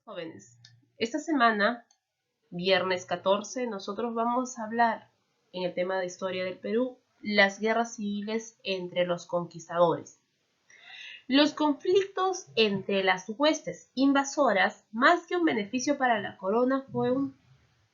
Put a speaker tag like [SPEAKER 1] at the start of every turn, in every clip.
[SPEAKER 1] Jóvenes, esta semana, viernes 14, nosotros vamos a hablar en el tema de historia del Perú, las guerras civiles entre los conquistadores. Los conflictos entre las huestes invasoras, más que un beneficio para la corona, fue un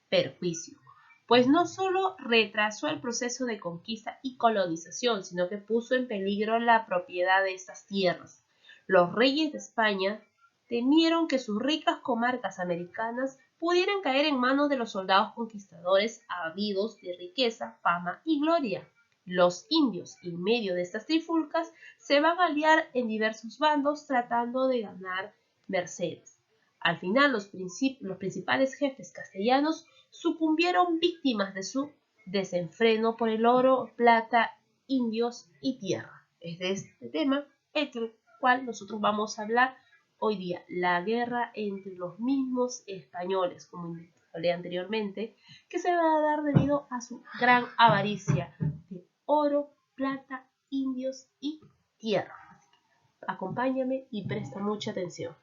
[SPEAKER 1] perjuicio, pues no solo retrasó el proceso de conquista y colonización, sino que puso en peligro la propiedad de estas tierras. Los reyes de España temieron que sus ricas comarcas americanas pudieran caer en manos de los soldados conquistadores ávidos de riqueza, fama y gloria. Los indios, en medio de estas trifulcas, se van a aliar en diversos bandos tratando de ganar mercedes. Al final, los principales jefes castellanos sucumbieron víctimas de su desenfreno por el oro, plata, indios y tierra. Es de este tema el cual nosotros vamos a hablar hoy día, la guerra entre los mismos españoles, como hablé anteriormente, que se va a dar debido a su gran avaricia de oro, plata, indios y tierra. Acompáñame y presta mucha atención.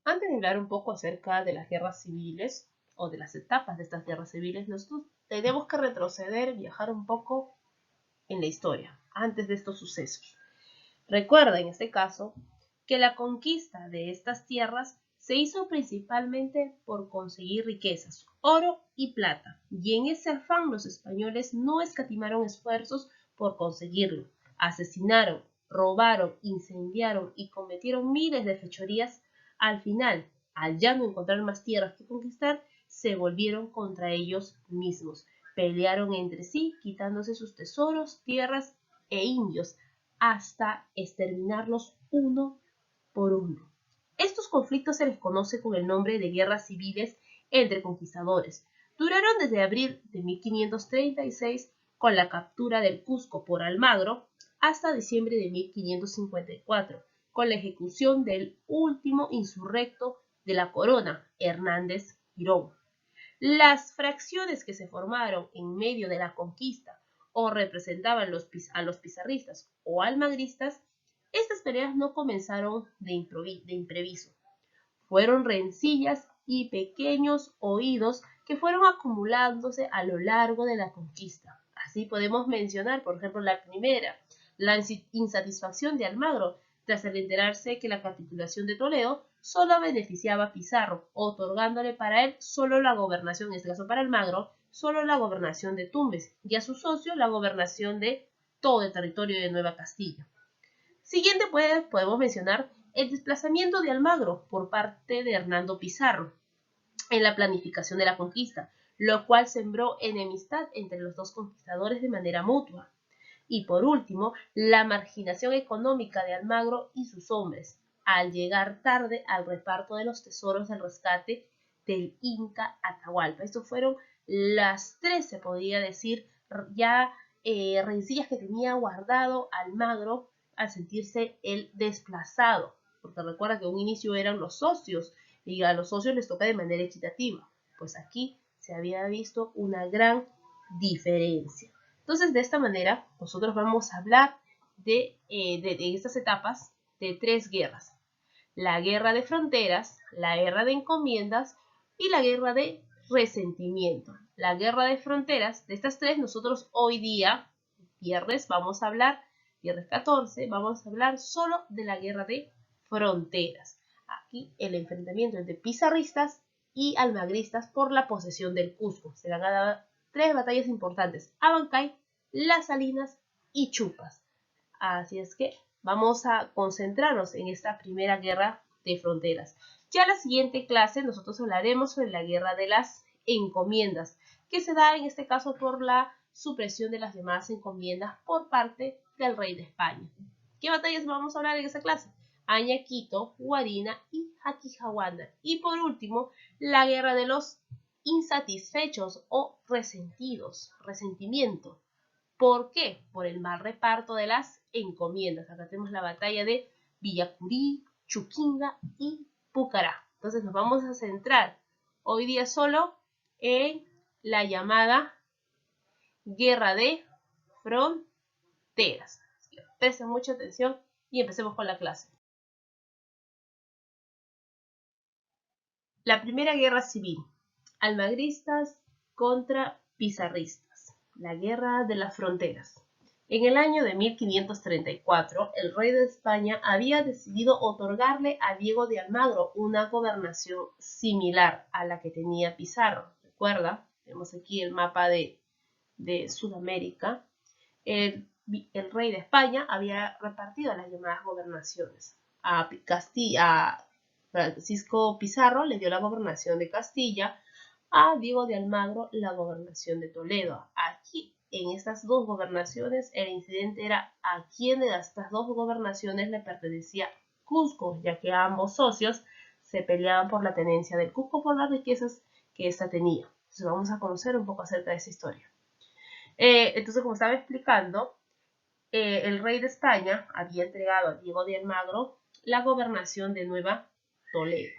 [SPEAKER 1] Antes de hablar un poco acerca de las guerras civiles o de las etapas de estas guerras civiles, nosotros tenemos que retroceder, viajar un poco en la historia, antes de estos sucesos. Recuerda en este caso que la conquista de estas tierras se hizo principalmente por conseguir riquezas, oro y plata, y en ese afán los españoles no escatimaron esfuerzos por conseguirlo. Asesinaron, robaron, incendiaron y cometieron miles de fechorías. Al final, al ya no encontrar más tierras que conquistar, se volvieron contra ellos mismos. Pelearon entre sí, quitándose sus tesoros, tierras e indios, hasta exterminarlos uno por uno. Estos conflictos se les conoce con el nombre de guerras civiles entre conquistadores. Duraron desde abril de 1536, con la captura del Cusco por Almagro, hasta diciembre de 1554, con la ejecución del último insurrecto de la corona, Hernández Girón. Las fracciones que se formaron en medio de la conquista o representaban a los pizarristas o almagristas, estas peleas no comenzaron de impreviso. Fueron rencillas y pequeños oídos que fueron acumulándose a lo largo de la conquista. Así podemos mencionar, por ejemplo, la primera, la insatisfacción de Almagro tras el enterarse que la capitulación de Toledo solo beneficiaba a Pizarro, otorgándole para él solo la gobernación, en este caso para Almagro, solo la gobernación de Tumbes y a su socio la gobernación de todo el territorio de Nueva Castilla. Siguiente podemos mencionar el desplazamiento de Almagro por parte de Hernando Pizarro en la planificación de la conquista, lo cual sembró enemistad entre los dos conquistadores de manera mutua. Y por último, la marginación económica de Almagro y sus hombres, al llegar tarde al reparto de los tesoros del rescate del Inca Atahualpa. Estos fueron las tres, se podría decir, ya rencillas que tenía guardado Almagro al sentirse el desplazado. Porque recuerda que a un inicio eran los socios y a los socios les toca de manera equitativa. Pues aquí se había visto una gran diferencia. Entonces, de esta manera, nosotros vamos a hablar de estas etapas de tres guerras. La guerra de fronteras, la guerra de encomiendas y la guerra de resentimiento. La guerra de fronteras, de estas tres, nosotros hoy día, viernes, vamos a hablar, viernes 14, vamos a hablar solo de la guerra de fronteras. Aquí el enfrentamiento entre pizarristas y almagristas por la posesión del Cusco. Se van a dar tres batallas importantes: Abancay, Las Salinas y Chupas. Así es que vamos a concentrarnos en esta primera guerra de fronteras. Ya en la siguiente clase nosotros hablaremos sobre la guerra de las encomiendas, que se da en este caso por la supresión de las llamadas encomiendas por parte del rey de España. ¿Qué batallas vamos a hablar en esa clase? Ayaquito, Huarina y Jaquijahuana. Y por último, la guerra de los insatisfechos o resentidos, resentimiento. ¿Por qué? Por el mal reparto de las encomiendas. Acá tenemos la batalla de Villacurí, Chuquinga y Pucará. Entonces nos vamos a centrar hoy día solo en la llamada guerra de fronteras. Presten mucha atención y empecemos con la clase. La primera guerra civil. Almagristas contra pizarristas. La guerra de las fronteras. En el año de 1534, el rey de España había decidido otorgarle a Diego de Almagro una gobernación similar a la que tenía Pizarro. ¿Recuerda? Vemos aquí el mapa de Sudamérica. El rey de España había repartido las llamadas gobernaciones. A Francisco Pizarro le dio la gobernación de Castilla, a Diego de Almagro la gobernación de Toledo. Aquí, en estas dos gobernaciones, el incidente era a quién de estas dos gobernaciones le pertenecía Cusco, ya que ambos socios se peleaban por la tenencia del Cusco por las riquezas que ésta tenía. Entonces vamos a conocer un poco acerca de esa historia. Entonces, como estaba explicando, el rey de España había entregado a Diego de Almagro la gobernación de Nueva Toledo.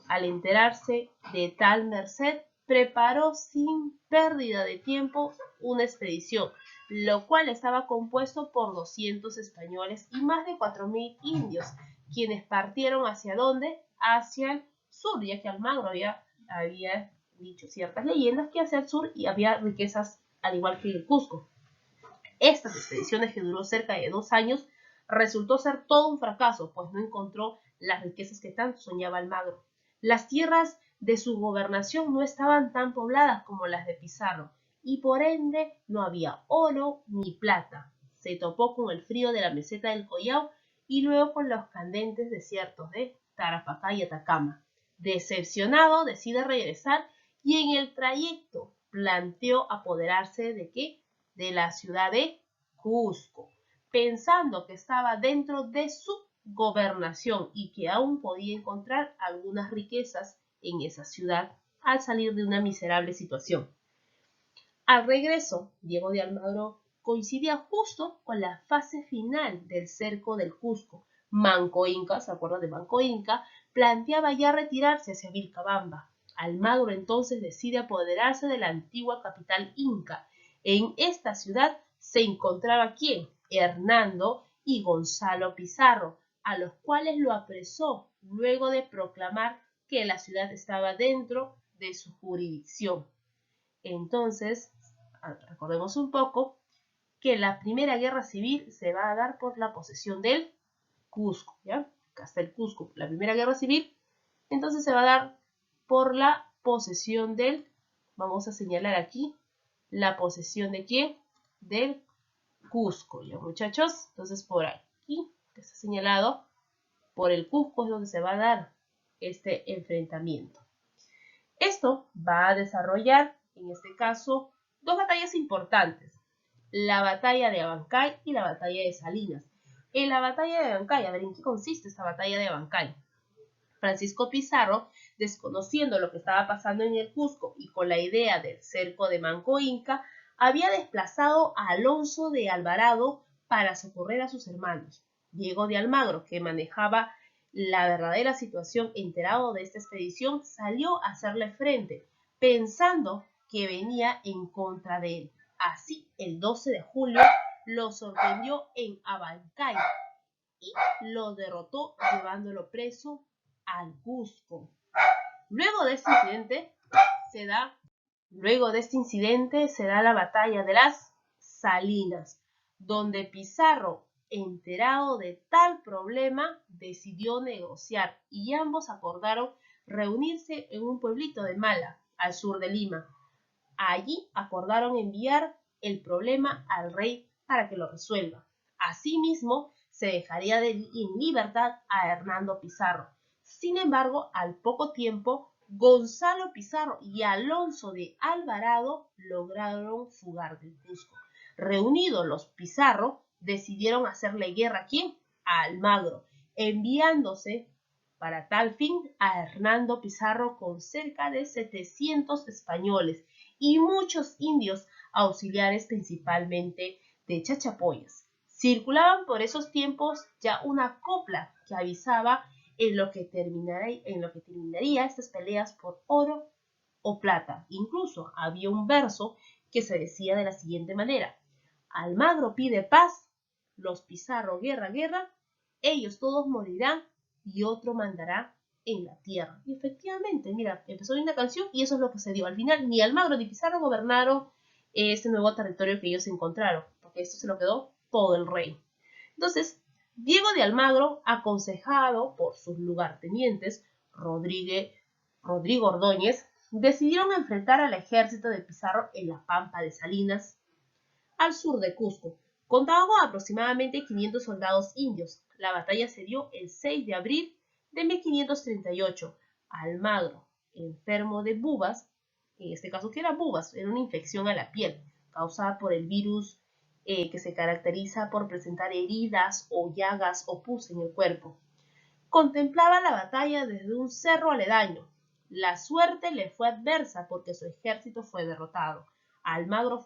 [SPEAKER 1] Al enterarse de tal merced, preparó sin pérdida de tiempo una expedición, lo cual estaba compuesto por 200 españoles y más de 4.000 indios, quienes partieron ¿hacia dónde? Hacia el sur, ya que Almagro había dicho ciertas leyendas que hacia el sur y había riquezas al igual que el Cusco. Estas expediciones, que duró cerca de 2 años, resultó ser todo un fracaso, pues no encontró las riquezas que tanto soñaba Almagro. Las tierras de su gobernación no estaban tan pobladas como las de Pizarro, y por ende no había oro ni plata. Se topó con el frío de la meseta del Collao y luego con los candentes desiertos de Tarapacá y Atacama. Decepcionado, decide regresar y en el trayecto planteó apoderarse ¿de qué? De la ciudad de Cusco, pensando que estaba dentro de su gobernación y que aún podía encontrar algunas riquezas en esa ciudad al salir de una miserable situación. Al regreso, Diego de Almagro coincidía justo con la fase final del cerco del Cusco. Manco Inca, ¿se acuerdan de Manco Inca? Planteaba ya retirarse hacia Vilcabamba. Almagro entonces decide apoderarse de la antigua capital inca. En esta ciudad se encontraba ¿quién? Hernando y Gonzalo Pizarro, a los cuales lo apresó luego de proclamar que la ciudad estaba dentro de su jurisdicción. Entonces, recordemos un poco que la primera guerra civil se va a dar por la posesión del Cusco, ¿ya? Acá está el Cusco, la primera guerra civil, entonces se va a dar por la posesión del, vamos a señalar aquí, la posesión de ¿quién? Del Cusco, ¿ya muchachos? Entonces por aquí, que está señalado, por el Cusco es donde se va a dar este enfrentamiento. Esto va a desarrollar, en este caso, dos batallas importantes. La batalla de Abancay y la batalla de Salinas. En la batalla de Abancay, a ver, ¿en qué consiste esta batalla de Abancay? Francisco Pizarro, desconociendo lo que estaba pasando en el Cusco y con la idea del cerco de Manco Inca, había desplazado a Alonso de Alvarado para socorrer a sus hermanos. Diego de Almagro, que manejaba la verdadera situación, enterado de esta expedición, salió a hacerle frente, pensando que venía en contra de él. Así, el 12 de julio, lo sorprendió en Abancay y lo derrotó llevándolo preso al Cusco. Luego de este incidente se da la batalla de las Salinas, donde Pizarro, enterado de tal problema, decidió negociar y ambos acordaron reunirse en un pueblito de Mala, al sur de Lima. Allí acordaron enviar el problema al rey para que lo resuelva. Asimismo, se dejaría en libertad a Hernando Pizarro. Sin embargo, al poco tiempo, Gonzalo Pizarro y Alonso de Alvarado lograron fugar del Cusco. Reunidos los Pizarro, decidieron hacerle guerra ¿a quién? A Almagro, enviándose para tal fin a Hernando Pizarro con cerca de 700 españoles y muchos indios auxiliares, principalmente de Chachapoyas. Circulaban por esos tiempos ya una copla que avisaba en lo que terminaría estas peleas por oro o plata. Incluso había un verso que se decía de la siguiente manera: Almagro pide paz, los Pizarro guerra, guerra, ellos todos morirán y otro mandará en la tierra. Y efectivamente, mira, empezó una canción y eso es lo que se dio. Al final, ni Almagro ni Pizarro gobernaron este nuevo territorio que ellos encontraron, porque esto se lo quedó todo el rey. Entonces, Diego de Almagro, aconsejado por sus lugartenientes, Rodrigo Ordóñez, decidieron enfrentar al ejército de Pizarro en la Pampa de Salinas, al sur de Cusco. Contaba con aproximadamente 500 soldados indios. La batalla se dio el 6 de abril de 1538. Almagro, enfermo de bubas, en este caso que era bubas, era una infección a la piel causada por el virus que se caracteriza por presentar heridas o llagas o pus en el cuerpo. Contemplaba la batalla desde un cerro aledaño. La suerte le fue adversa porque su ejército fue derrotado. Almagro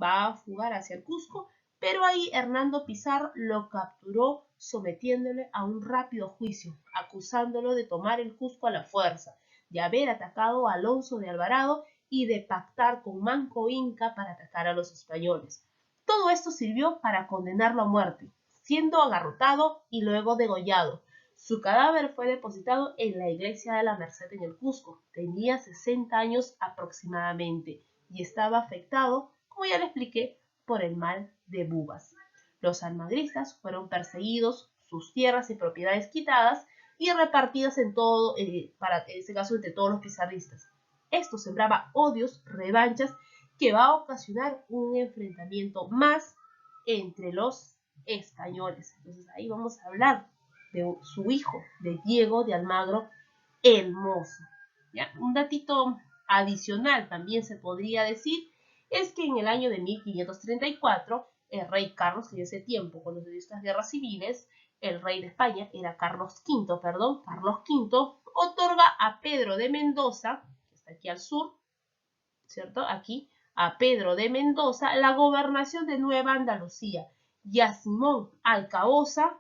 [SPEAKER 1] va a fugar hacia el Cusco, pero ahí Hernando Pizarro lo capturó sometiéndole a un rápido juicio, acusándolo de tomar el Cusco a la fuerza, de haber atacado a Alonso de Alvarado y de pactar con Manco Inca para atacar a los españoles. Todo esto sirvió para condenarlo a muerte, siendo agarrotado y luego degollado. Su cadáver fue depositado en la iglesia de la Merced en el Cusco. Tenía 60 años aproximadamente y estaba afectado, como ya le expliqué, por el mal de bubas. Los almagristas fueron perseguidos, sus tierras y propiedades quitadas y repartidas en todo, para en este caso entre todos los pizarristas. Esto sembraba odios, revanchas, que va a ocasionar un enfrentamiento más entre los españoles. Entonces ahí vamos a hablar de su hijo, de Diego de Almagro el Mozo. ¿Ya? Un datito adicional también se podría decir es que en el año de 1534 el rey Carlos, que en ese tiempo, cuando se dio estas guerras civiles, el rey de España era Carlos V, otorga a Pedro de Mendoza, que está aquí al sur, ¿cierto? Aquí, a Pedro de Mendoza, la gobernación de Nueva Andalucía y a Simón Alcaoza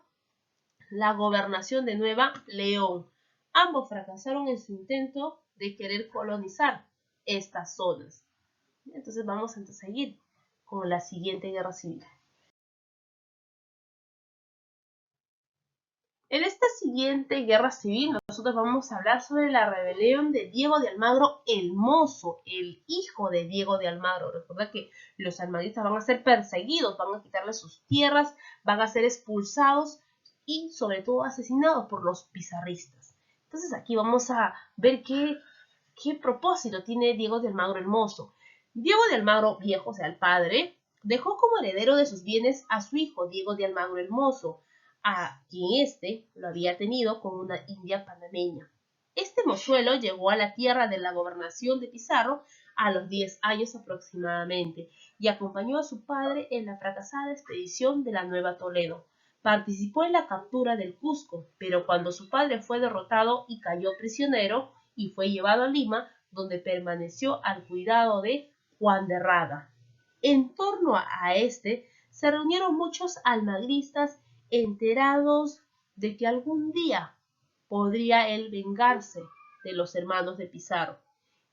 [SPEAKER 1] la gobernación de Nueva León. Ambos fracasaron en su intento de querer colonizar estas zonas. Entonces vamos a seguir con la siguiente guerra civil. En esta siguiente guerra civil nosotros vamos a hablar sobre la rebelión de Diego de Almagro el Mozo, el hijo de Diego de Almagro. Recuerda que los almagristas van a ser perseguidos, van a quitarle sus tierras, van a ser expulsados y sobre todo asesinados por los pizarristas. Entonces aquí vamos a ver qué propósito tiene Diego de Almagro el Mozo. Diego de Almagro viejo, o sea el padre, dejó como heredero de sus bienes a su hijo Diego de Almagro el Mozo, a quien éste lo había tenido con una india panameña. Este mozuelo llegó a la tierra de la gobernación de Pizarro a los 10 años aproximadamente y acompañó a su padre en la fracasada expedición de la Nueva Toledo. Participó en la captura del Cusco, pero cuando su padre fue derrotado y cayó prisionero y fue llevado a Lima, donde permaneció al cuidado de Juan de Rada. En torno a este se reunieron muchos almagristas enterados de que algún día podría él vengarse de los hermanos de Pizarro.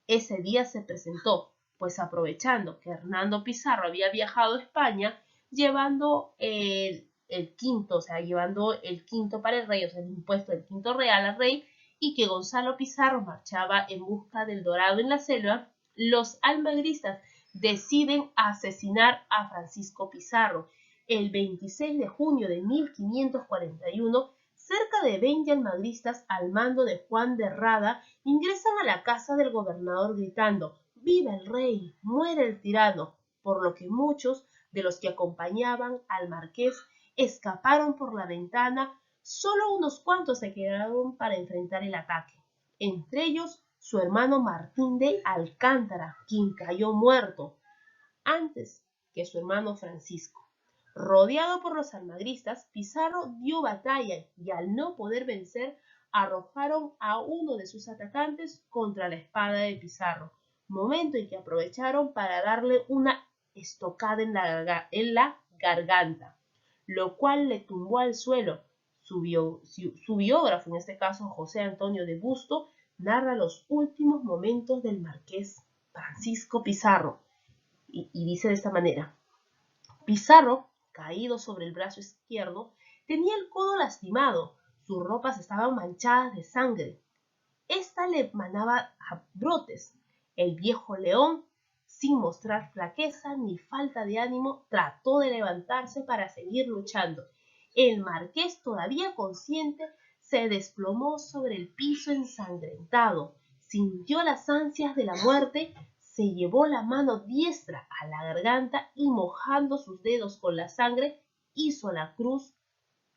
[SPEAKER 1] Ese día se presentó, pues aprovechando que Hernando Pizarro había viajado a España, llevando el quinto, o sea, llevando el quinto para el rey, o sea, el impuesto del quinto real al rey, y que Gonzalo Pizarro marchaba en busca del dorado en la selva, los almagristas deciden asesinar a Francisco Pizarro. El 26 de junio de 1541, cerca de 20 almagristas al mando de Juan de Rada ingresan a la casa del gobernador gritando «¡Viva el rey! ¡Muere el tirano!», por lo que muchos de los que acompañaban al marqués escaparon por la ventana. Solo unos cuantos se quedaron para enfrentar el ataque, entre ellos su hermano Martín de Alcántara, quien cayó muerto antes que su hermano Francisco. Rodeado por los almagristas, Pizarro dio batalla y al no poder vencer, arrojaron a uno de sus atacantes contra la espada de Pizarro, momento en que aprovecharon para darle una estocada en la garganta, lo cual le tumbó al suelo. Su biógrafo, en este caso José Antonio de Busto, narra los últimos momentos del marqués Francisco Pizarro y dice de esta manera: Pizarro, caído sobre el brazo izquierdo, tenía el codo lastimado, Sus ropas estaban manchadas de sangre. Esta le emanaba a brotes. El viejo león, sin mostrar flaqueza ni falta de ánimo, trató de levantarse para seguir luchando. El marqués, todavía consciente, se desplomó sobre el piso ensangrentado. Sintió las ansias de la muerte, se llevó la mano diestra a la garganta y, mojando sus dedos con la sangre, hizo la cruz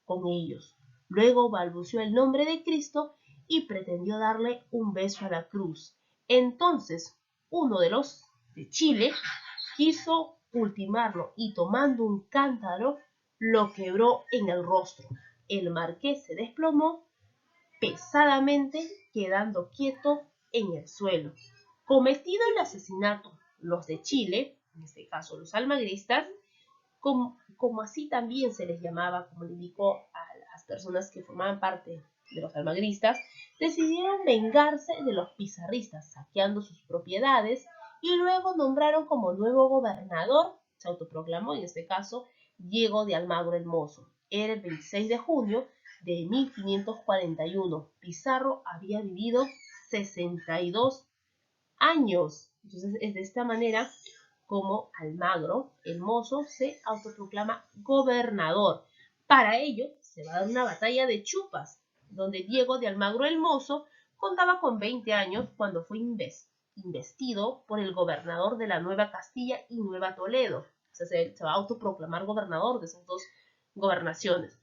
[SPEAKER 1] con ellos. Luego balbuceó el nombre de Cristo y pretendió darle un beso a la cruz. Entonces, uno de los de Chile quiso ultimarlo y, tomando un cántaro, lo quebró en el rostro. El marqués se desplomó pesadamente, quedando quieto en el suelo. Cometido el asesinato, los de Chile, en este caso los almagristas, como así también se les llamaba, como le indicó a las personas que formaban parte de los almagristas, decidieron vengarse de los pizarristas, saqueando sus propiedades, y luego nombraron como nuevo gobernador, se autoproclamó en este caso, Diego de Almagro el Mozo. Era el 26 de junio de 1541. Pizarro había vivido 62 años. Entonces es de esta manera como Almagro el Mozo se autoproclama gobernador. Para ello se va a dar una batalla de Chupas, donde Diego de Almagro el Mozo contaba con 20 años cuando fue investido por el gobernador de la Nueva Castilla y Nueva Toledo. O sea, se va a autoproclamar gobernador de esas dos gobernaciones.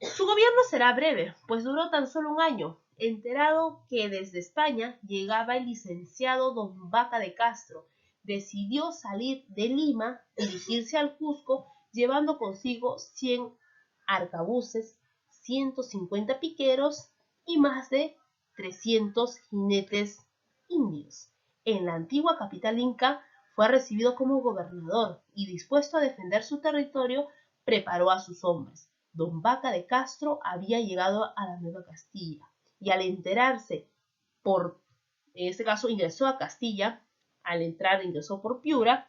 [SPEAKER 1] Su gobierno será breve, pues duró tan solo un año. Enterado que desde España llegaba el licenciado don Vaca de Castro, decidió salir de Lima, dirigirse al Cusco, llevando consigo 100 arcabuces, 150 piqueros y más de 300 jinetes indios. En la antigua capital inca fue recibido como gobernador y, dispuesto a defender su territorio, preparó a sus hombres. Don Vaca de Castro había llegado a la Nueva Castilla y, al enterarse en este caso ingresó a Castilla, al entrar ingresó por Piura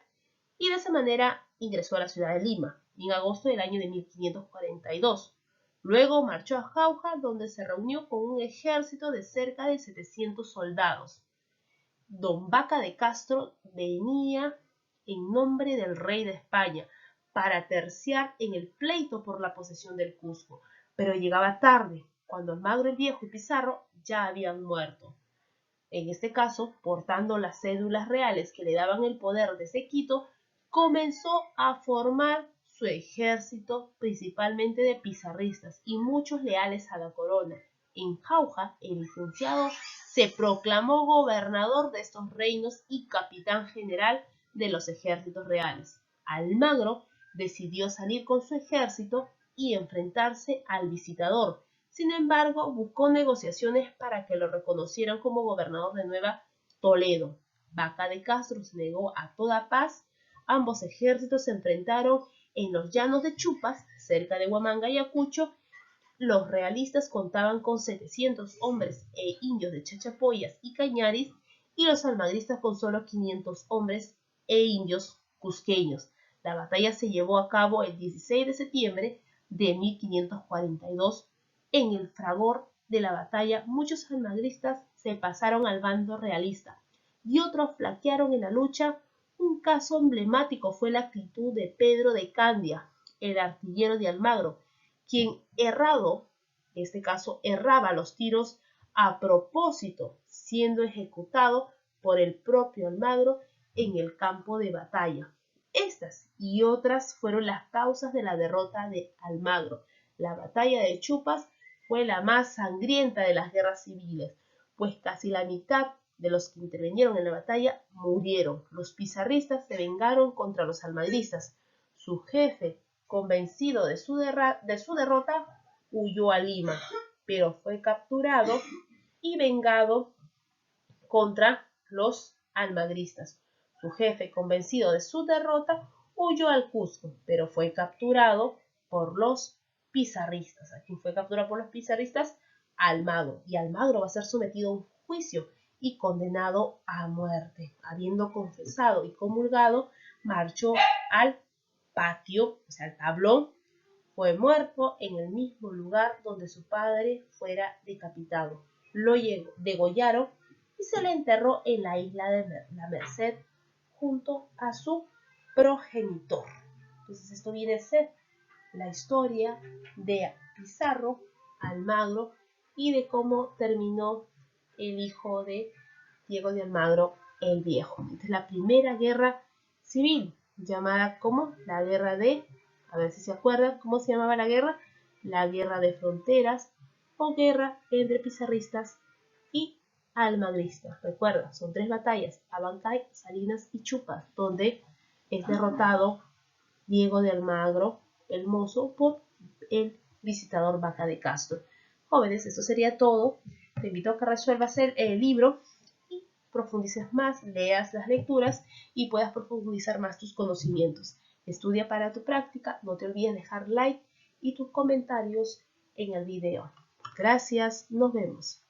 [SPEAKER 1] y de esa manera ingresó a la ciudad de Lima en agosto del año de 1542. Luego marchó a Jauja, donde se reunió con un ejército de cerca de 700 soldados. Don Vaca de Castro venía en nombre del rey de España para terciar en el pleito por la posesión del Cusco, pero llegaba tarde, cuando Almagro el Viejo y Pizarro ya habían muerto. En este caso, portando las cédulas reales que le daban el poder desde Quito, comenzó a formar su ejército, principalmente de pizarristas y muchos leales a la corona. En Jauja, el licenciado se proclamó gobernador de estos reinos y capitán general de los ejércitos reales. Almagro decidió salir con su ejército y enfrentarse al visitador. Sin embargo, buscó negociaciones para que lo reconocieran como gobernador de Nueva Toledo. Vaca de Castro se negó a toda paz. Ambos ejércitos se enfrentaron en los llanos de Chupas, cerca de Huamanga y Ayacucho. Los realistas contaban con 700 hombres e indios de Chachapoyas y Cañaris, y los almagristas con solo 500 hombres e indios cusqueños. La batalla se llevó a cabo el 16 de septiembre de 1542. En el fragor de la batalla, muchos almagristas se pasaron al bando realista y otros flaquearon en la lucha. Un caso emblemático fue la actitud de Pedro de Candia, el artillero de Almagro, quien en este caso erraba los tiros a propósito, siendo ejecutado por el propio Almagro en el campo de batalla. Estas y otras fueron las causas de la derrota de Almagro. La batalla de Chupas fue la más sangrienta de las guerras civiles, pues casi la mitad de los que intervinieron en la batalla murieron. Los pizarristas se vengaron contra los almagristas. Su jefe, convencido de su derrota, huyó a Lima, pero fue capturado y vengado contra los almagristas. Su jefe, convencido de su derrota, huyó al Cusco, pero fue capturado por los pizarristas. ¿A quién fue capturado por los pizarristas? Almagro. Y Almagro va a ser sometido a un juicio y condenado a muerte. Habiendo confesado y comulgado, marchó al patio, o sea, al tablón, Fue muerto en el mismo lugar donde su padre fuera decapitado. Lo degollaron y se le enterró en la isla de la Merced junto a su progenitor. Entonces esto viene a ser la historia de Pizarro, Almagro y de cómo terminó el hijo de Diego de Almagro el Viejo. Esta es la primera guerra civil, llamada como la guerra de, a ver si se acuerdan, ¿cómo se llamaba la guerra? La guerra de fronteras o guerra entre pizarristas y almagristas. Recuerda, son 3 batallas, Abancay, Salinas y Chupas, donde es derrotado Diego de Almagro el Mozo por el visitador Vaca de Castro. Jóvenes, esto sería todo. Te invito a que resuelvas el libro y profundices más, leas las lecturas y puedas profundizar más tus conocimientos. Estudia para tu práctica, no te olvides dejar like y tus comentarios en el video. Gracias, nos vemos.